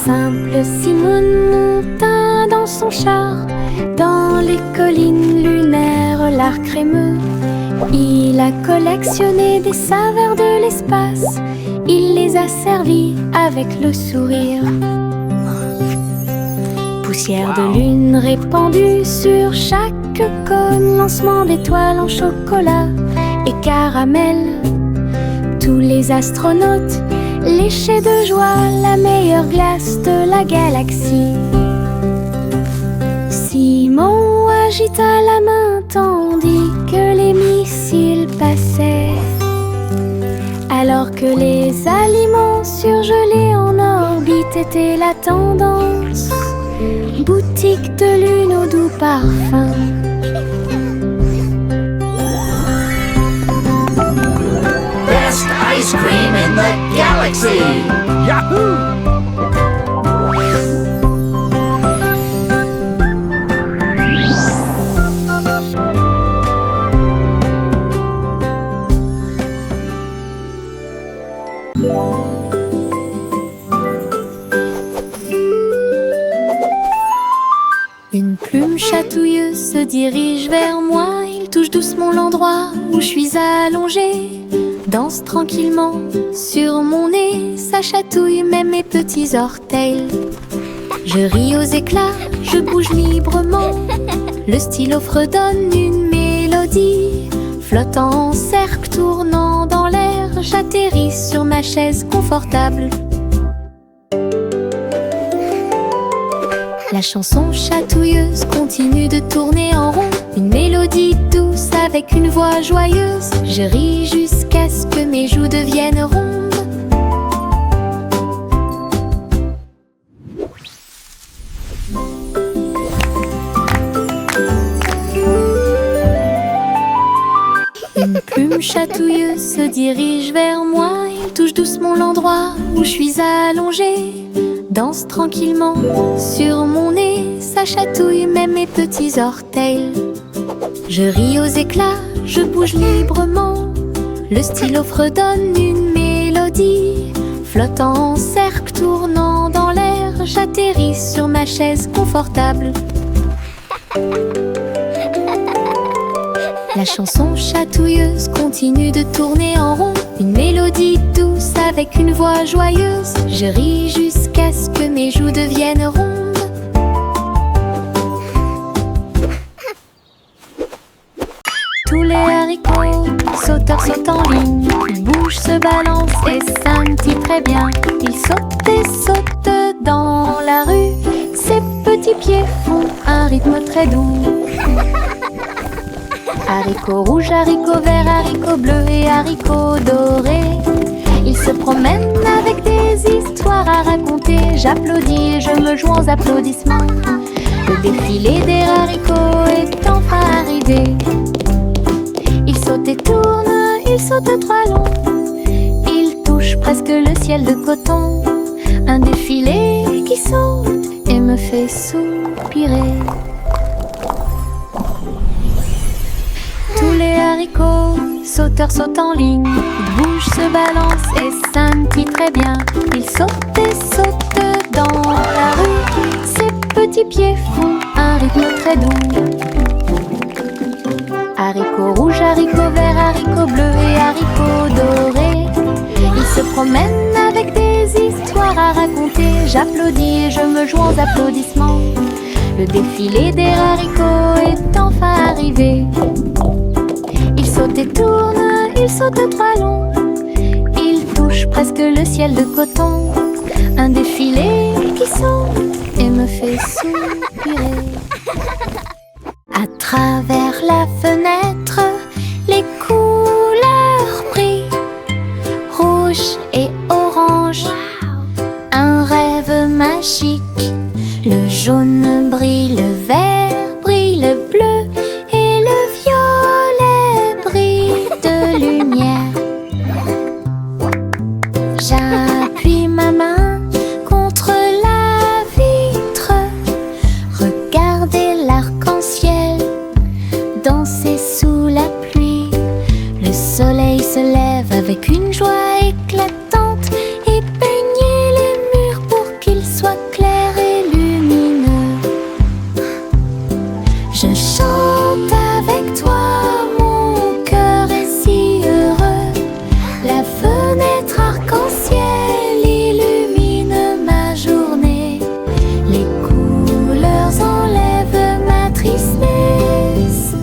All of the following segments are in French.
simple Simone monta dans son char, dans les collines lunaires, l'art crémeux. Il a collectionné des saveurs de l'espace, il les a servis avec le sourire. Poussière de lune répandue sur chaque cône, lancement d'étoiles en chocolat et caramel. Tous les astronautes léchaient de joie la meilleure glace de la galaxie. Simon agita la main tandis que les missiles passaient, alors que les aliments surgelés en orbite étaient la tendance. Boutique de lune au doux parfum. Best ice cream in the galaxy! Yahoo! Une plume chatouilleuse se dirige vers moi. Il touche doucement l'endroit où je suis allongée. Danse tranquillement sur mon nez. Ça chatouille même mes petits orteils. Je ris aux éclats, je bouge librement. Le stylo fredonne une mélodie. Flottant en cercle, tournant dans l'air, j'atterris sur ma chaise confortable. La chanson chatouilleuse continue de tourner en rond. Une mélodie douce avec une voix joyeuse. Je ris jusqu'à ce que mes joues deviennent rondes. Une plume chatouilleuse se dirige vers moi. Il touche doucement l'endroit où je suis allongée. Danse tranquillement sur mon nez, ça chatouille même mes petits orteils. Je ris aux éclats, je bouge librement. Le stylo fredonne une mélodie. Flottant en cercle, tournant dans l'air, j'atterris sur ma chaise confortable. La chanson chatouilleuse continue de tourner en rond. Une mélodie douce avec une voix joyeuse. Je ris jusqu'à ce que mes joues deviennent rondes. Tous les haricots sauteurs sautent en ligne. Ils bougent, se balancent et scintillent très bien. Ils sautent et sautent dans la rue. Ses petits pieds font un rythme très doux. Haricots rouges, haricots verts, haricots bleus et haricots dorés. Ils se promènent avec des histoires à raconter. J'applaudis et je me joins aux applaudissements. Le défilé des haricots est enfin arrivé. Ils sautent et tournent, ils sautent trois longs. Ils touchent presque le ciel de coton. Un défilé qui saute et me fait soupirer. Tous les haricots sauteurs sautent en ligne. Ils bougent, se balancent et scintillent très bien. Ils sautent et sautent dans la rue. Ses petits pieds font un rythme très doux. Haricots rouges, haricots verts, haricots bleus et haricots dorés. Ils se promènent avec des histoires à raconter. J'applaudis et je me joins aux applaudissements. Le défilé des haricots est enfin arrivé. Ils sautent et tournent, ils sautent trois longs. Ils touchent presque le ciel de coton. Un défilé qui saute et me fait soupirer. À travers la fenêtre, les couleurs brillent. Rouge et orange, un rêve magique. Le jaune brille, le vert brille, le bleu et le violet brillent de lumière. J'appuie ma main contre la vitre. Regardez l'arc-en-ciel danser sous la pluie. Le soleil se lève avec une joie éclatante et peigner les murs pour qu'ils soient chante avec toi, mon cœur est si heureux. La fenêtre arc-en-ciel illumine ma journée. Les couleurs enlèvent ma tristesse.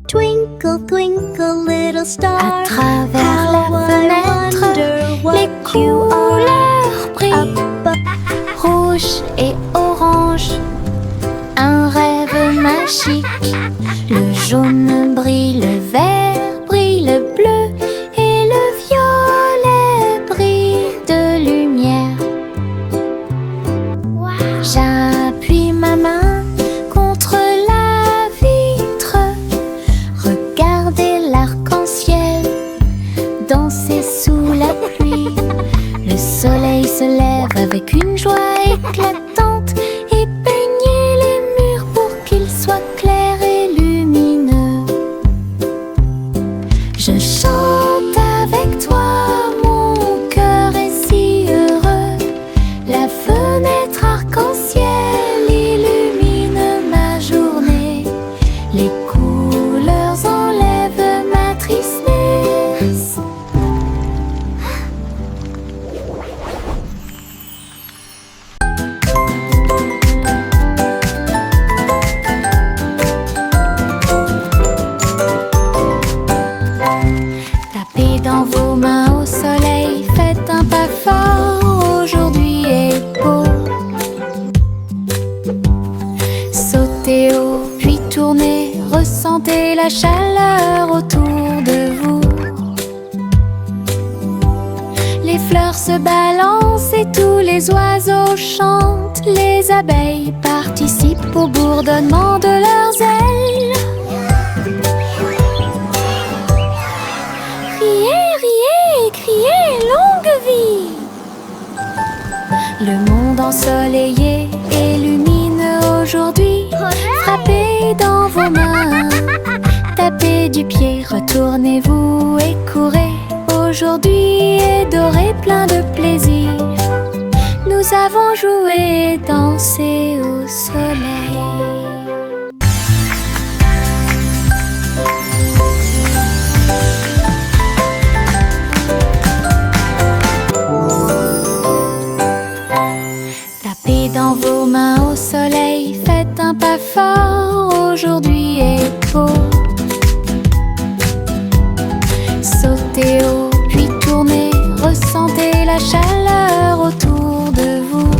Twinkle, twinkle, little star. À travers la fenêtre, les couleurs brillent. Rouge et orange, un rêve magique. Le jaune brille, le vert brille, le bleu et le violet brillent de lumière. J'appuie ma main contre la vitre. Regardez l'arc-en-ciel danser sous la pluie. Le soleil se lève avec une joie éclatante et peignez les murs pour qu'ils soient clairs et lumineux. Je chante avec toi, mon cœur est si heureux. La fenêtre arc-en-ciel illumine ma journée. Les couleurs enlèvent ma tristesse. Tapez dans vos mains au soleil, faites un pas fort, aujourd'hui est beau. Sautez haut, puis tournez, ressentez la chaleur autour de vous. Les fleurs se balancent et tous les oiseaux chantent. Les abeilles participent au bourdonnement de leurs ailes. Riez, riez, criez, longue vie. Le monde ensoleillé illumine aujourd'hui. Frappez dans vos mains, tapez du pied, retournez-vous et courez. Aujourd'hui est doré, plein de plaisir. Nous avons joué et dansé au soleil. Tapez dans vos mains au soleil, faites un pas fort, aujourd'hui est beau. Sautez haut, puis tournez, ressentez la chaleur autour de vous.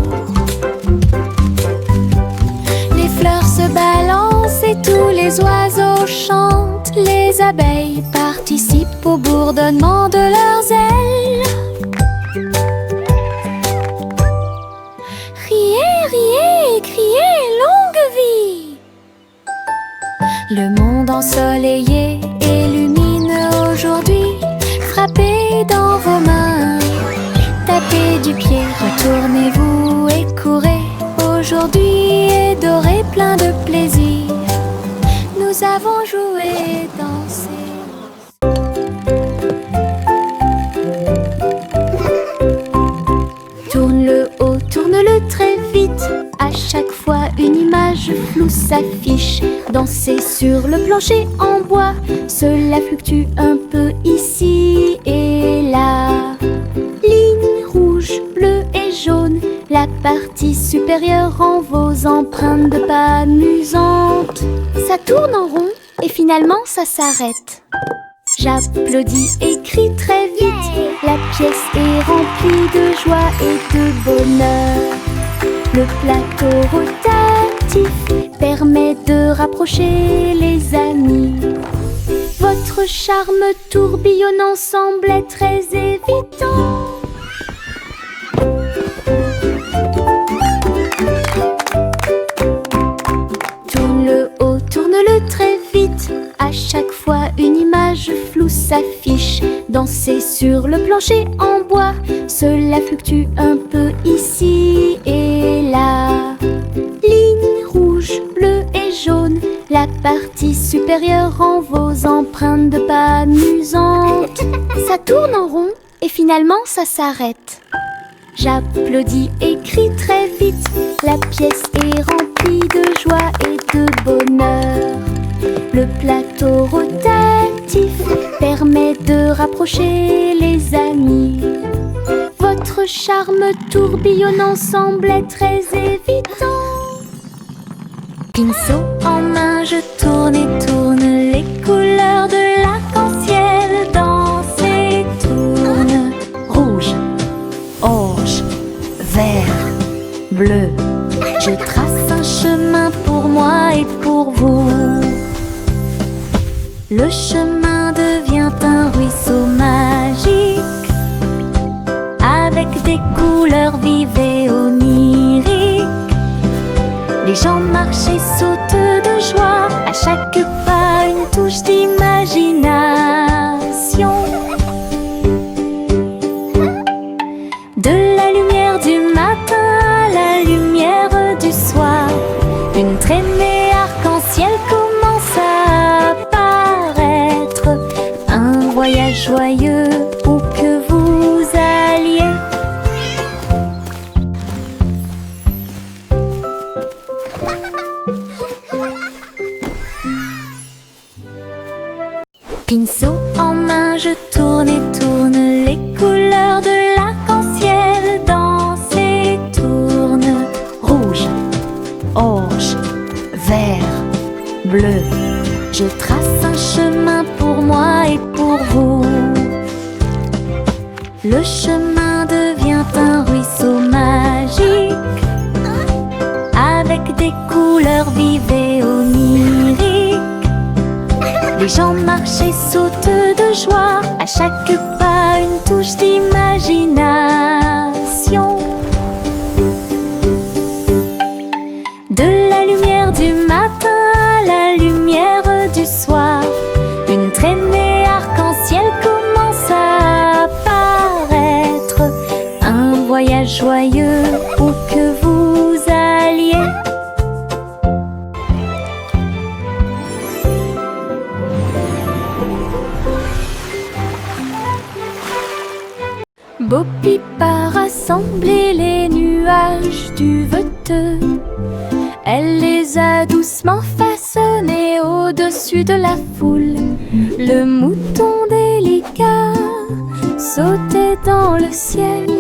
Les fleurs se balancent et tous les oiseaux chantent. Les abeilles participent au bourdonnement de leurs ailes. Riez, riez, criez, longue vie. Le monde ensoleillé illumine aujourd'hui. Frappez dans vos mains, tapez du pied, retournez-vous et courez. Aujourd'hui est doré, plein de plaisir. Nous avons joué et dansé. Tourne-le haut, tourne-le très vite. À chaque fois une image floue s'affiche. Dansez sur le plancher en bois. Cela fluctue un peu ici et là. Ligne rouge, bleue et jaune. La partie supérieure rend vos empreintes de pas amusantes. Ça tourne en rond et finalement ça s'arrête. J'applaudis et crie très vite. La pièce est remplie de joie et de bonheur. Le plateau rotatif permet de rapprocher les amis. Votre charme tourbillonnant semblait très évident. Tourne-le haut, tourne-le très vite. À chaque fois une image floue s'affiche. Dansez sur le plancher en bois. Cela fluctue un peu ici et là. Ligne rouge, bleue et jaune. La partie supérieure rend vos empreintes de pas amusantes. Ça tourne en rond et finalement ça s'arrête. J'applaudis et crie très vite. La pièce est remplie de joie et de bonheur. Le plateau rotatif permet de rapprocher les amis. Votre charme tourbillonnant semblait très évident. Pinceau en main, je tourne et tourne. Les couleurs de l'arc-en-ciel dansent et tournent. Rouge, orange, vert, bleu. Je trace un chemin pour moi et pour vous. Le chemin devient un ruisseau magique, avec des couleurs vives et oniriques. Les gens marchent et sautent de joie, à chaque pas une touche d'imagination. De la lumière du matin à la lumière du soir, une traînée arc-en-ciel commence à apparaître. Un voyage joyeux où que vous alliez. Pinceau en main, je tourne et tourne. Les couleurs de l'arc-en-ciel dansent et tournent. Rouge, orange, vert, bleu. Je trace un chemin pour moi et pour vous. Le chemin devient un ruisseau magique, avec des couleurs vives et oniriques. Les gens marchent et sautent de joie, à chaque pas une touche d'imagination. De la lumière du matin à la lumière du soir, une traînée arc-en-ciel commence à apparaître. Un voyage joyeux où que vous alliez. Bo Peep a rassemblé les nuages du Veteux. Elle les a doucement façonnés au-dessus de la foule. Le mouton délicat sautait dans le ciel,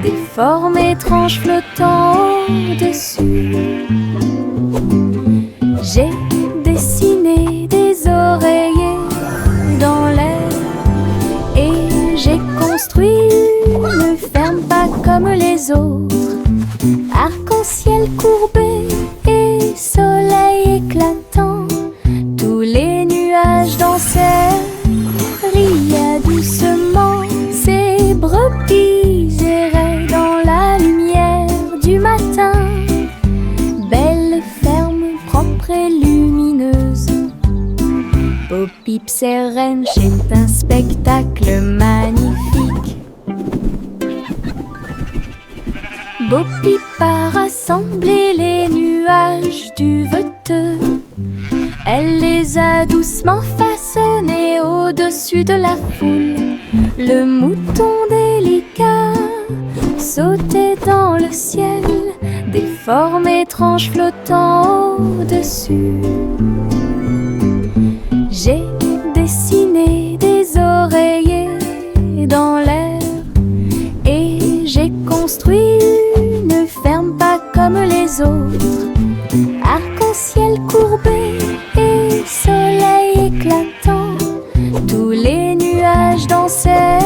des formes étranges flottant au-dessus. J'ai dessiné des oreillers dans l'air et j'ai construit une ferme pas comme les autres. Arc-en-ciel courbé et soleil éclatant, tous les nuages dansaient, riaient doucement. Ces brebis erraient dans la lumière du matin. Belle ferme propre et lumineuse. Bo Peep c'est reine, c'est un spectacle magnifique. Bo Peep a rassemblé les nuages du Veteux. Elle les a doucement façonnés au-dessus de la foule. Le mouton délicat sautait dans le ciel, des formes étranges flottant au-dessus. J'ai dessiné des oreillers dans l'air et j'ai construit une ferme pas comme les autres. Arc-en-ciel courbé et soleil éclatant, tous les nuages dansaient,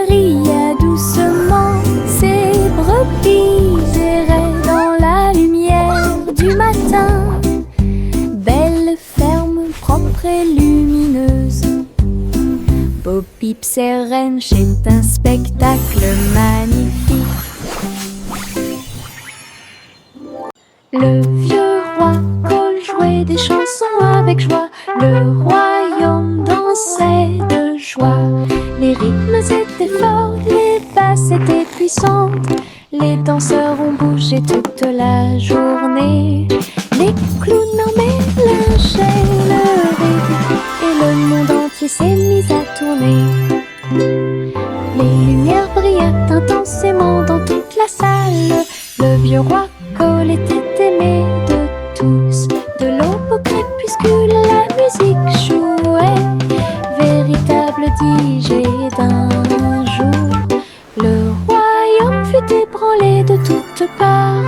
riaient doucement. Ces brebis erraient dans la lumière du matin. Belle ferme propre et lumineuse. Bo Peep c'est reine, c'est un spectacle magnifique. Le vieux roi Cole jouait des chansons avec joie. Le royaume dansait de joie. Les rythmes étaient forts, les basses étaient puissantes. Les danseurs ont bougé toute la journée. Les clowns en mélangeaient le rythme et le monde entier s'est mis à tourner. Les lumières brillaient intensément dans toute la salle. Le vieux roi Cole était aimé de tous. De l'aube au crépuscule, la musique jouait. Véritable DJ d'un jour, le royaume fut ébranlé de toutes parts.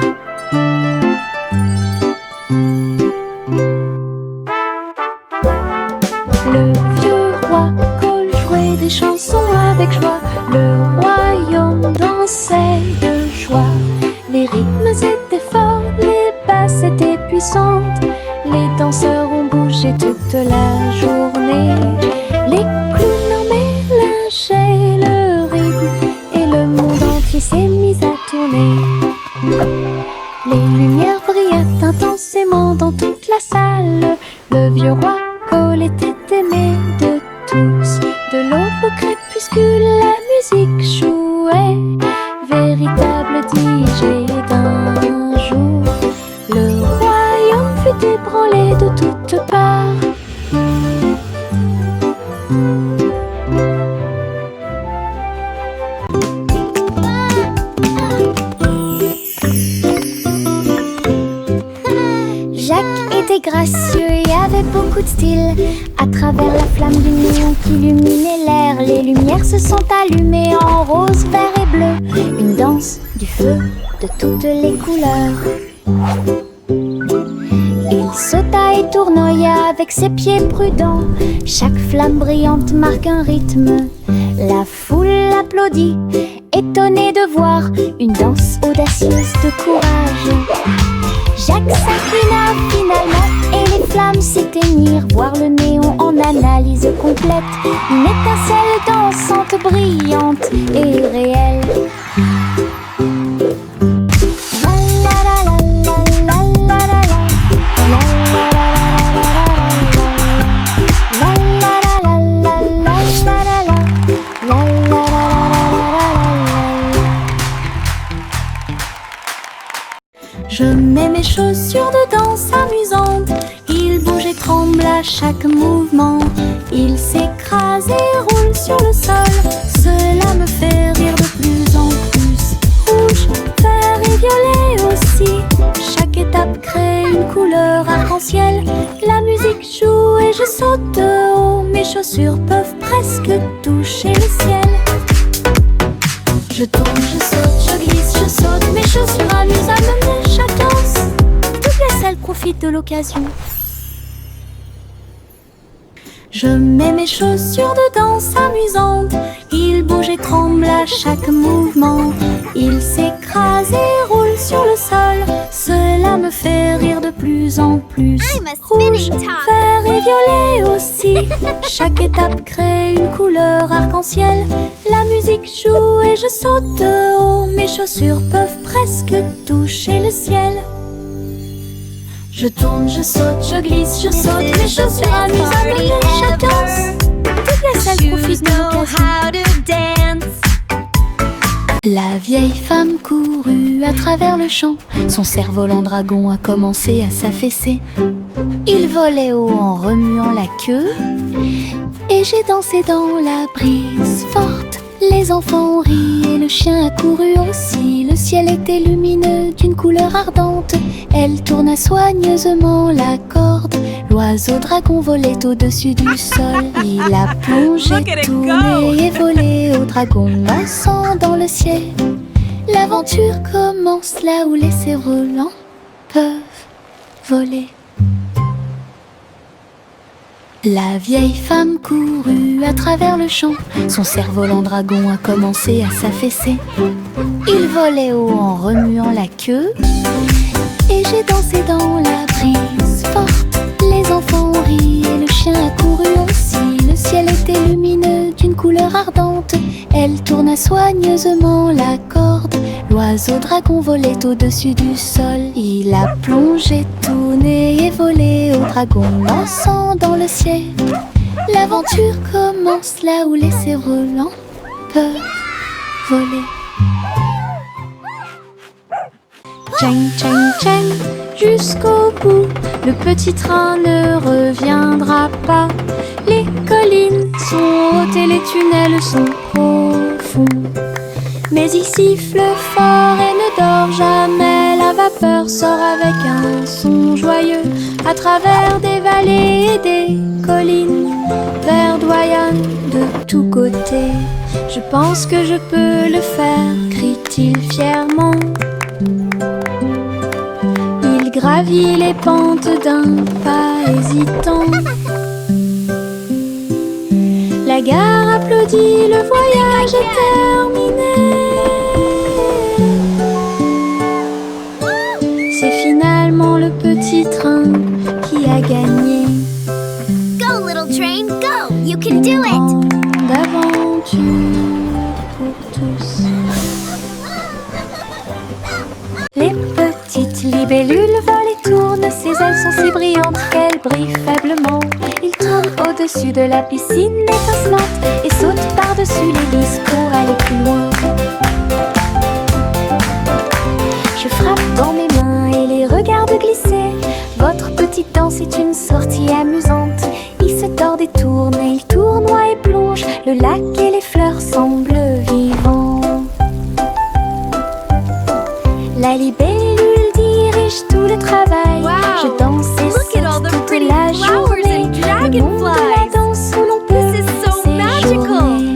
Le vieux roi Cole jouait des chansons avec joie. Le royaume dansait de joie. Les rythmes étaient forts, les basses étaient puissantes. Les danseurs ont bougé toute la journée. Les clowns mélangeaient le rythme et le monde entier s'est mis à tourner. Les lumières brillaient intensément dans toute la salle. Le vieux roi Cole était aimé de tous. De l'aube au crépuscule, la musique jouait. Véritable DJ d'un jour, le royaume fut ébranlé de toutes parts. Jacques était gracieux et avait beaucoup de style. À travers la flamme du néon qui illuminait l'air, les lumières se sont allumées en rose, vert et bleu. Une danse du feu de toutes les couleurs. Il sauta et tournoya avec ses pieds prudents. Chaque flamme brillante marque un rythme. La foule applaudit, étonnée de voir une danse audacieuse de courage. Jacques s'inclina finalement et les flammes s'éteignirent. Voir le néon en analyse complète. Une étincelle dansante, brillante et réelle. Je mets mes chaussures de danse amusantes. Il bouge et tremble à chaque mouvement. Il s'écrase et roule sur le sol. Cela me fait rire de plus en plus. Rouge, vert et violet aussi. Chaque étape crée une couleur arc-en-ciel. La musique joue et je saute de haut. Mes chaussures peuvent presque toucher le ciel. Je tourne, je saute, je glisse, je saute. Mes chaussures amusent à me mener chaque danse. Toute la salle profite de l'occasion. Je mets mes chaussures de danse amusantes. Il bouge et tremble à chaque mouvement. Il s'écrase et roule sur le sol. Cela me fait rire de plus en plus. Rouge, vert et violet aussi. Chaque étape crée une couleur arc-en-ciel. La musique joue et je saute de haut. Mes chaussures peuvent presque toucher le ciel. Je tourne, je saute, je glisse, je saute. Mes chaussures amusent à me mener chaque danse. Toute la salle profite de l'occasion. La vieille femme courut à travers le champ. Son cerf-volant dragon a commencé à s'affaisser. Il volait haut en remuant la queue. Et j'ai dansé dans la brise forte. Les enfants ont ri et le chien a couru aussi. Le ciel était lumineux d'une couleur ardente. Elle tourna soigneusement la corde. L'oiseau dragon volait au-dessus du sol. Il a plongé, tourné et volé au dragon dansant dans le ciel. L'aventure commence là où les cerfs-volants peuvent voler. La vieille femme courut à travers le champ. Son cerf-volant dragon a commencé à s'affaisser. Il volait haut en remuant la queue. Et j'ai dansé dans la brise forte. Les enfants ont ri et le chien a couru aussi. Le ciel était lumineux d'une couleur ardente. Elle tourna soigneusement la corde. L'oiseau dragon volait au-dessus du sol. Il a plongé, tourné et volé au dragon dansant dans le ciel. L'aventure commence là où les cerfs-volants peuvent voler. Tchang, tchang, tchang, jusqu'au bout, le petit train ne reviendra pas. Les collines sont hautes et les tunnels sont profonds. Mais il siffle fort et ne dort jamais. La vapeur sort avec un son joyeux à travers des vallées et des collines, verdoyant de tous côtés. Je pense que je peux le faire, crie-t-il fièrement. Il gravit les pentes d'un pas hésitant. La gare applaudit, le voyage est terminé. C'est finalement le petit train qui a gagné. Go, little train, go! You can do it! D'aventure pour tous. Les petites libellules volent et tournent, ses ailes sont si brillantes qu'elles brillent faiblement. Ils tournent au-dessus de la piscine étincelante et sautent par-dessus l'hélice pour aller plus loin. Je frappe dans mes mains et les regarde glisser. Votre petite danse est une sortie amusante. Il se tord et tourne et il tournoie et plonge. Le lac et les fleurs semblent vivants. La libellule dirige tout le travail. Wow. Je danse et Look at all saute the toute pretty la flowers journée. and Le monde de dragonflies. la danse où l'on peut This is so magical. séjourner.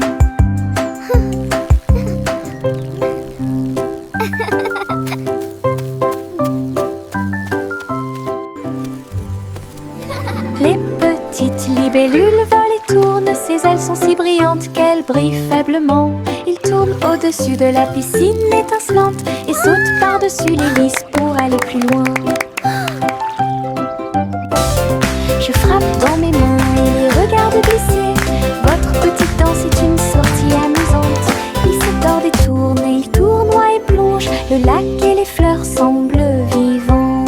Les petites libellules volent et tournent, ses ailes sont si brillantes qu'elles brillent faiblement. Ils tournent au-dessus de la piscine étincelante et sautent par-dessus l'hélice pour aller plus loin. Je frappe dans mes mains et les regarde glisser. Votre petite danse est une sortie amusante. Il se tord et tourne et il tournoie et plonge. Le lac et les fleurs semblent vivants.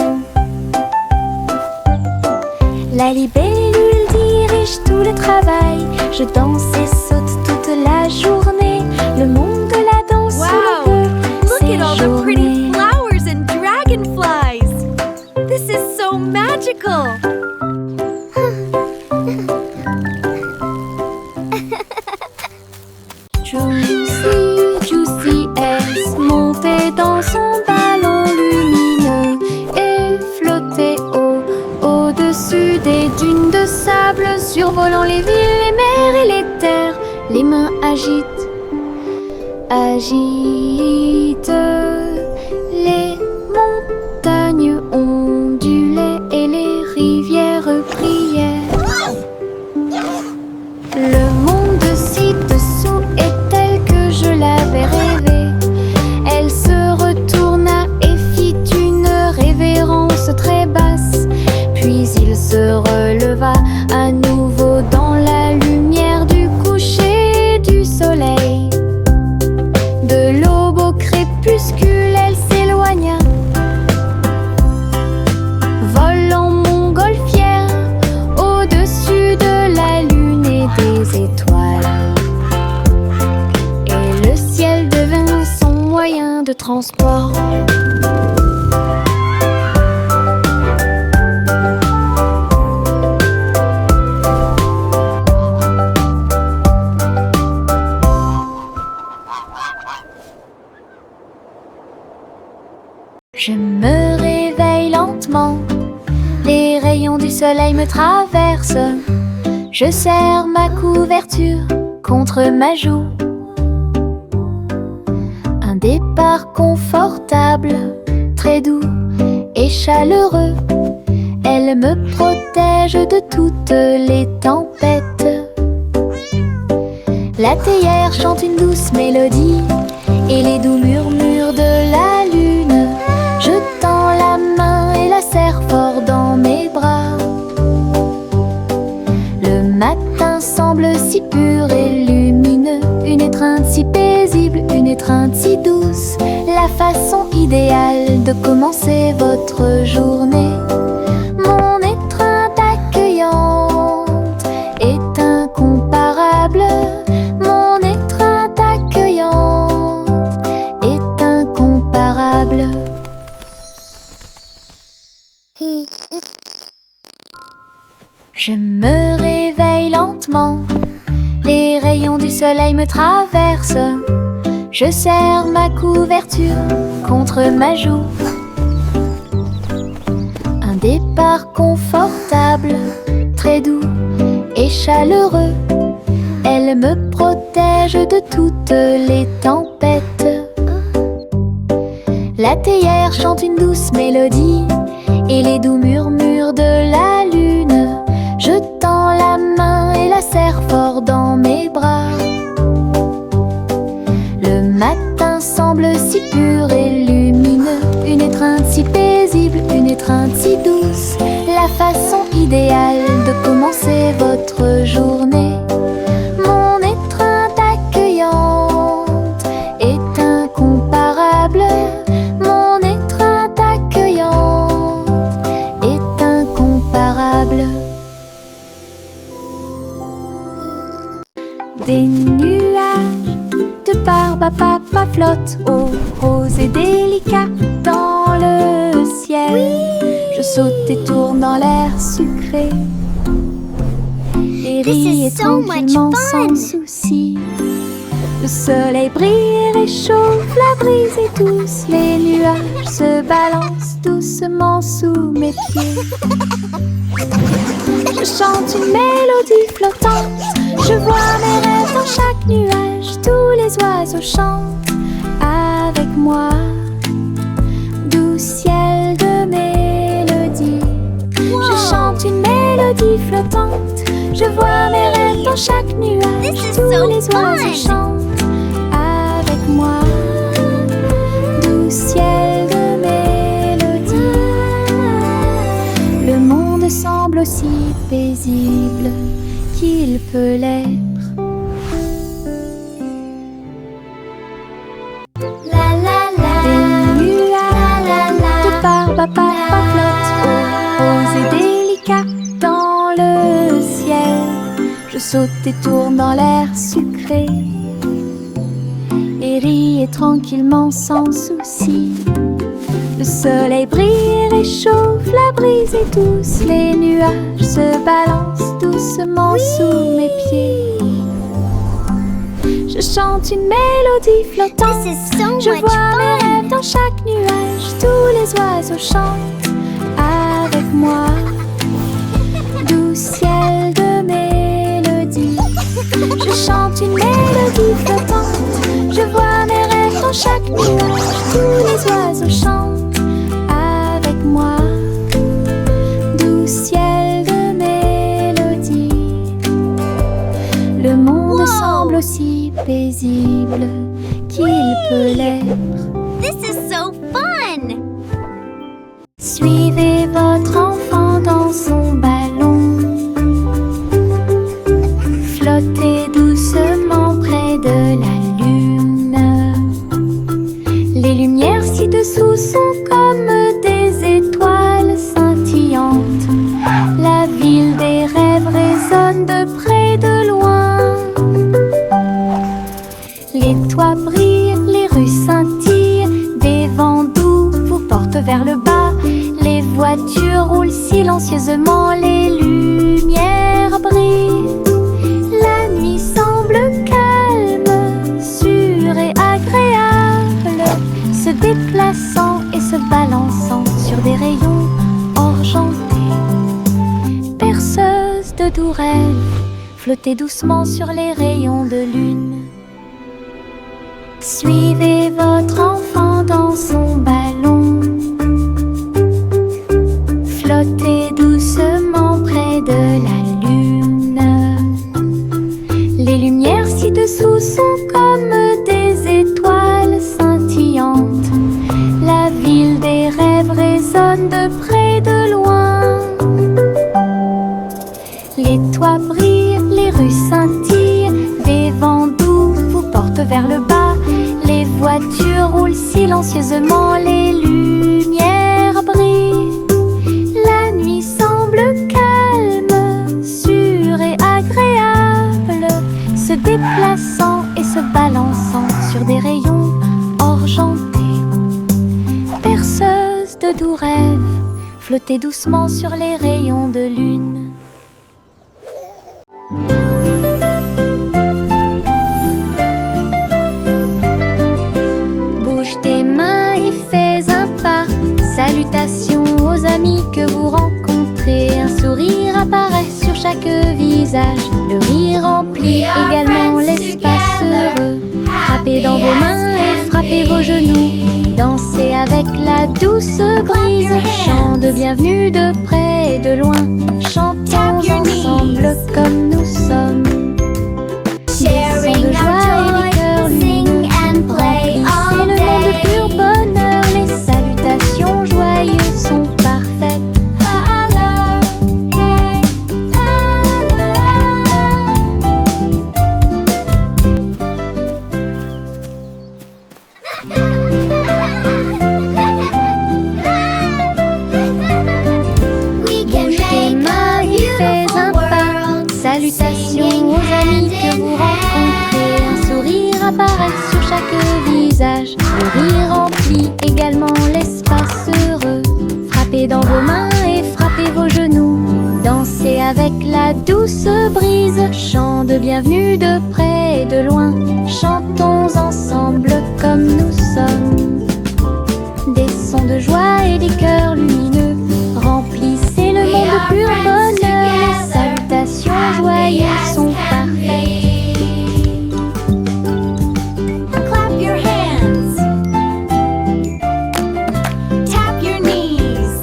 La libellule dirige tout le travail. Je danse et saute toute la journée. Le monde de la danse où Wow. l'on peut Look at all the pretty séjourner. flowers and dragonflies. This is so magical. Juicy S montait dans son ballon lumineux et flottait au-dessus des dunes de sable, survolant les villes, les mers et les terres. Les mains agitent les montagnes ondulaient et les rivières priaient. Le monde ci-dessous est tel que je l'avais rêvé. Elle se retourna et fit une révérence très basse. Puis il se releva à nouveau dans la lumière du coucher du soleil. De l'aube au crépuscule, elle s'éloigna, volant montgolfière au-dessus de la lune et des étoiles. Et le ciel devint son moyen de transport. Je me réveille lentement, les rayons du soleil me traversent. Je serre ma couverture contre ma joue. Un départ confortable, très doux et chaleureux. Elle me protège de toutes les tempêtes. La théière chante une douce mélodie et les doux murmures de la lune. Je tends la main et la serre fort dans mes bras. Le matin semble si pur et lumineux, une étreinte si paisible, une étreinte si douce, la façon idéale de commencer votre journée. Mon étreinte accueillante est incomparable. Mon étreinte accueillante est incomparable. Je me réveille lentement, les rayons du soleil me traversent. Je serre ma couverture contre ma joue. Un départ confortable, très doux et chaleureux. Elle me protège de toutes les tempêtes. La théière chante une douce mélodie et les doux murmures de la lune. Je tends la main et la serre fort dans mes bras. Le matin semble si pur et lumineux, une étreinte si paisible, une étreinte si douce. La façon idéale de commencer votre journée. Mon étreinte accueillante est incomparable. Mon étreinte accueillante est incomparable. Des nuages de barbe à papa flottent au rose et délicat dans le ciel. Je saute et tourne dans l'air sucré et ris tranquillement sans souci. Le soleil brille et réchauffe, la brise est douce. Les nuages se balancent doucement sous mes pieds. Je chante une mélodie flottante. Je vois mes rêves dans chaque nuage. Tous les oiseaux chantent avec moi. Doux ciel de mélodie. Je chante une mélodie flottante. Je vois mes rêves dans chaque nuage. Tous les oiseaux chantent avec moi. Doux ciel de mélodie. Le monde semble aussi paisible qu'il peut l'être. Des nuages de barbe à papa flottent rose et délicat dans le ciel. Je saute et tourne dans l'air sucré et ris tranquillement sans souci. Le soleil brille et réchauffe, la brise est douce. Les nuages se balancent doucement sous mes pieds. Je chante une mélodie flottante. Je vois mes rêves dans chaque nuage. Tous les oiseaux chantent avec moi. Doux ciel de mélodie. Je chante une mélodie flottante. Je vois mes rêves dans chaque nuage. Tous les oiseaux chantent avec moi. Doux ciel de mélodie. Le monde semble aussi paisible qu'il peut l'être. This is so fun! Suivez votre enfant dans son ballon. Flottez doucement près de la lune. Les lumières ci-dessous sont comme des étoiles scintillantes. La ville des rêves résonne de près, de loin. Les toits brillent, les rues scintillent. Des vents doux vous portent vers le bas. Les voitures roulent silencieusement, les lumières brillent. La nuit semble calme, sûre et agréable, se déplaçant et se balançant sur des rayons argentés. Perceuse de doux rêves, flottez doucement sur les rayons de lune. Suivez votre enfant dans son ballon. Flottez doucement près de la lune. Les lumières ci-dessous sont comme des étoiles scintillantes. La ville des rêves résonne de près, de loin. Les toits brillent, les rues scintillent. Des vents doux vous portent vers le bas. Les voitures roulent silencieusement, les lumières brillent. La nuit semble calme, sûre et agréable, se déplaçant et se balançant sur des rayons argentés. Perceuse de doux rêves, flottez doucement sur les rayons de lune. visage. Le rire remplit également l'espace heureux. Frappez dans vos mains et frappez vos genoux. Dansez avec la douce brise. Chant de bienvenue de près et de loin. Chantons ensemble comme nous sommes. Sharing de joie et our les cœurs joy, sing and play C'est all le monde de day. pur bonheur. Les salutations joyeuses sont parfaites. We can Bouge tes make mains a et fais un beautiful pas. world. Salutations aux amis que vous rencontrez. Un sourire apparaît sur chaque visage. Le rire remplit également l'espace heureux. Frappez dans vos mains et frappez vos genoux. Dansez avec la douce brise. Chant de bienvenue de près et de loin. Chantons ensemble comme nous sommes. Des sons de joie et des cœurs lumineux remplissez le monde de pur bonheur. Les salutations joyeuses sont parfaites. Clap your hands. Tap your knees.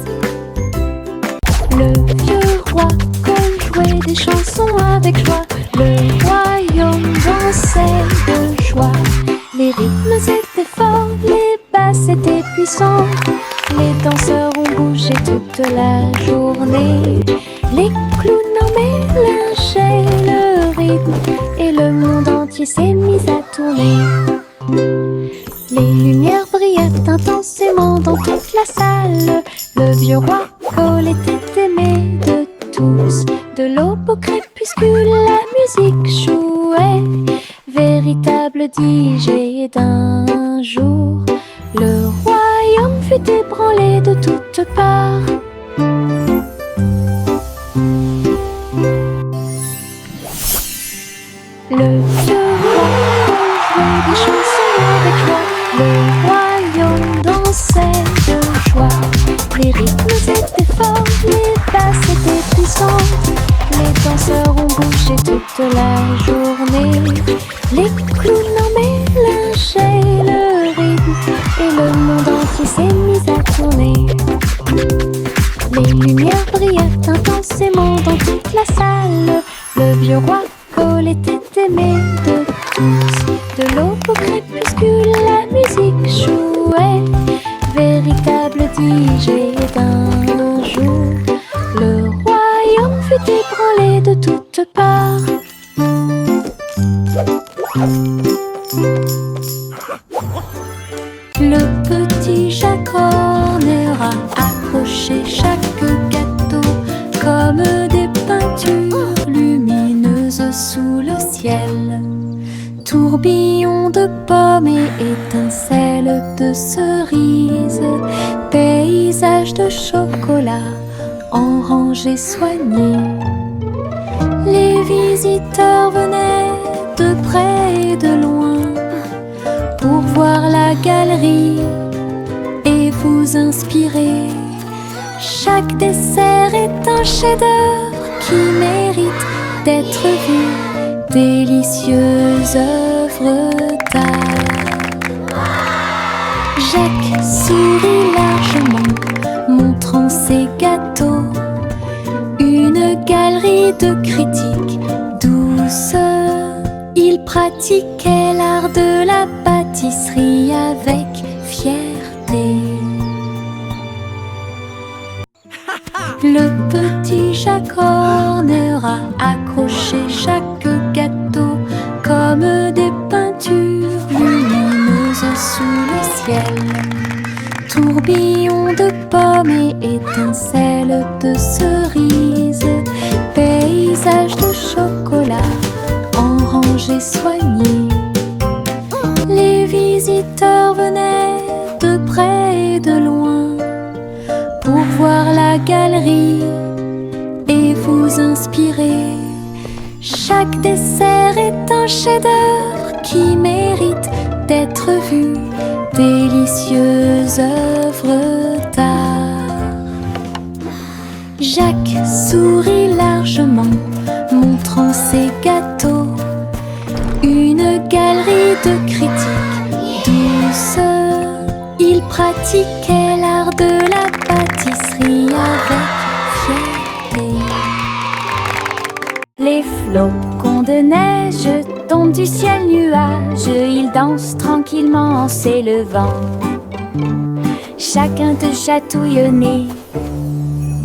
Le vieux roi Cole jouait des chansons avec joie. Le royaume dansait de joie. Les rythmes étaient forts, les basses étaient puissantes. Les danseurs ont bougé toute la journée. Les clowns en mélangeaient le rythme et le monde entier s'est mis à tourner. Les lumières brillaient intensément dans toute la salle. Le vieux roi Cole était aimé de tous. De l'aube au crépuscule, la musique jouait. Véritable DJ d'un jour, le royaume fut ébranlé de toutes parts. Le vieux roi jouait des chansons avec joie. Le royaume dansait de joie. Les rythmes étaient forts, les basses étaient puissantes. Les danseurs ont bougé toute la journée. Les clowns en mélangeaient le rythme et le monde entier s'est mis à tourner. Les lumières brillaient intensément dans toute la salle. Le vieux roi Cole était aimé de tous. De l'aube au crépuscule, la musique jouait. Véritable DJ d'un jour, le royaume fut ébranlé de toutes parts. Le petit Jacques Horner a accroché chaque gâteau comme des peintures lumineuses sous le ciel. Tourbillon de pommes et étincelles de cerises, paysage de chocolat en rangées soignées. Les visiteurs venaient de près et de loin pour voir la galerie et vous inspirer. Chaque dessert est un chef-d'œuvre qui mérite d'être vu. Délicieuses œuvres d'art. Jacques sourit largement, montrant ses gâteaux. Une galerie de critiques douce. Il pratiquait l'art de la pâtisserie avec fierté. Le petit Jacques Horner a accroché chaque gâteau comme des peintures lumineuses sous le ciel. Tourbillon de pommes et étincelles de cerises, paysage de chocolat en rangées soignées. Les visiteurs venaient de près et de loin pour voir la galerie et vous inspirer. Chaque dessert est un chef-d'œuvre qui mérite d'être vu. Délicieuses œuvres d'art. Jacques sourit largement, montrant ses gâteaux. Une galerie de critiques douces. Il pratiquait l'art de la pâtisserie avec fierté. Les flocons de neige tombent du ciel nuage. Ils dansent tranquillement en s'élevant. Chacun te chatouille au nez.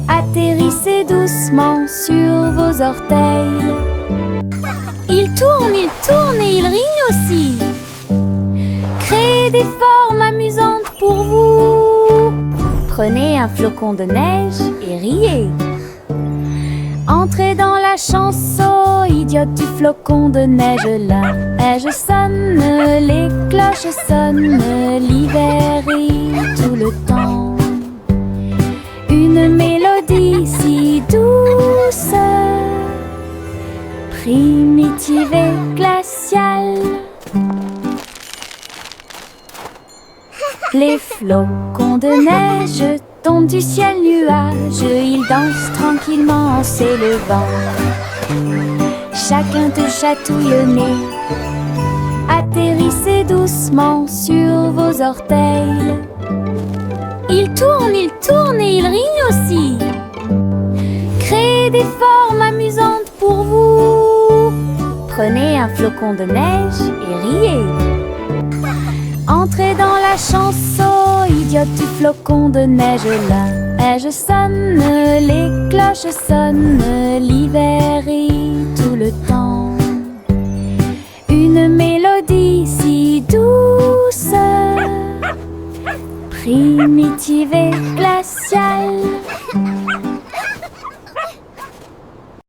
Atterrissez doucement sur vos orteils. Il tourne et il rime aussi. Créez des formes amusantes pour vous. Prenez un flocon de neige et riez. Entrez dans la chanson idiote du flocon de neige. La neige sonne, les cloches sonnent. L'hiver rit tout le temps. Une mélodie si douce, primitive et glaciale. Les flocons de neige tombent du ciel nuage. Ils dansent tranquillement en s'élevant. Chacun te chatouille au nez. Atterrissez doucement sur vos orteils. Il tourne et il rime aussi. Créez des formes amusantes pour vous. Prenez un flocon de neige et riez. Entrez dans la chanson idiote du flocon de neige. La neige sonne, les cloches sonnent. L'hiver rit tout le temps. Une mélodie si douce, primitive et glaciale.